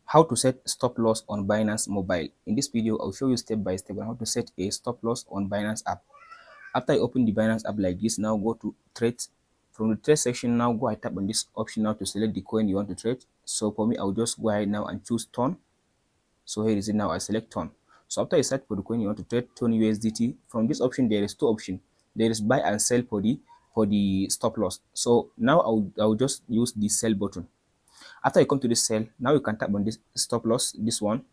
How to set stop loss on Binance Mobile. In this video, I'll show you step by step on how to set a stop loss on Binance app. After you open the Binance app like this, now go to trade. From the trade section, now go ahead, tap on this option now to select the coin you want to trade. So for me, I'll just go ahead now and choose ton. So here is it now, I select ton. So after you search for the coin you want to trade, ton USDT, from this option there is two options. There is buy and sell for the stop loss. So now I'll just use the sell button. After you come to this sell, now you can tap on this stop loss, this one.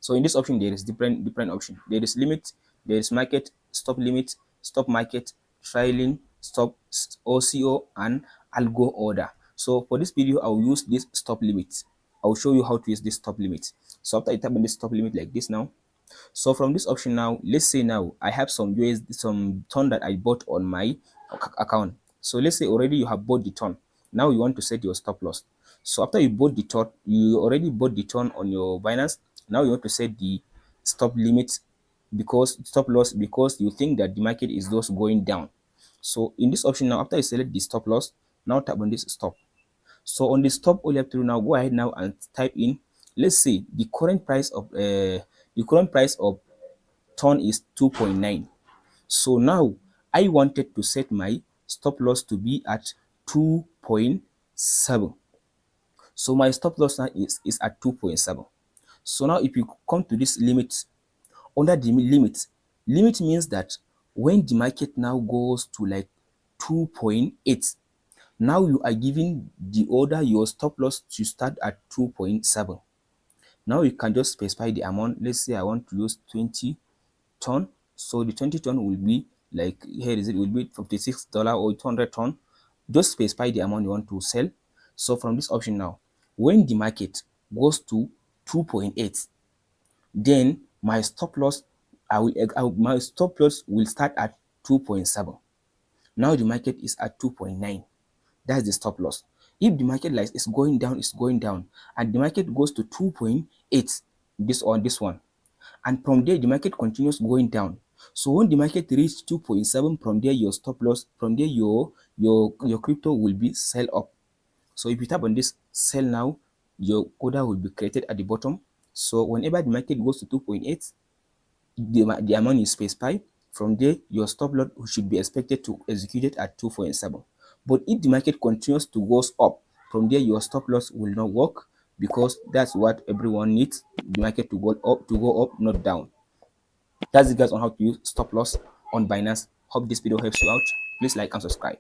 So in this option, there is different option. There is limit, there is market, stop limit, stop market, trailing, stop OCO, and algo order. So for this video, I'll use this stop limit. I'll show you how to use this stop limit. So after I tap on this stop limit like this now, so from this option now, let's say now I have some some ton that I bought on my account. So let's say already you have bought the ton. Now you want to set your stop loss. So after you bought the ton, you already bought the ton on your Binance. Now you want to set the stop limit because stop loss because you think that the market is just going down. So in this option now, after you select the stop loss, now tap on this stop. So on the stop, all you have to do now, go ahead now and type in, let's say the current price of ton is 2.9. So now I wanted to set my stop loss to be at 2.7. So my stop loss now is at 2.7. So now if you come to this limit, under the limit means that when the market now goes to like 2.8, now you are giving the order your stop loss to start at 2.7. Now you can just specify the amount. Let's say I want to use 20 ton. So the 20 ton will be like, here is it, will be $56 or 200 ton. Just specify the amount you want to sell. So from this option now, when the market goes to 2.8, then my stop loss, my stop loss will start at 2.7. Now the market is at 2.9. That's the stop loss. If the market like is going down, it's going down, and the market goes to 2.8, this on this one, and from there the market continues going down. So when the market reaches 2.7, from there your stop loss, from there your crypto will be sell up. So if you tap on this sell now, your order will be created at the bottom. So whenever the market goes to 2.8, the amount you specify, from there your stop loss should be expected to execute it at 2.7. But if the market continues to go up, from there your stop loss will not work, because that's what everyone needs, the market to go up, not down. That's it guys on how to use stop loss on Binance. Hope this video helps you out. Please like and subscribe.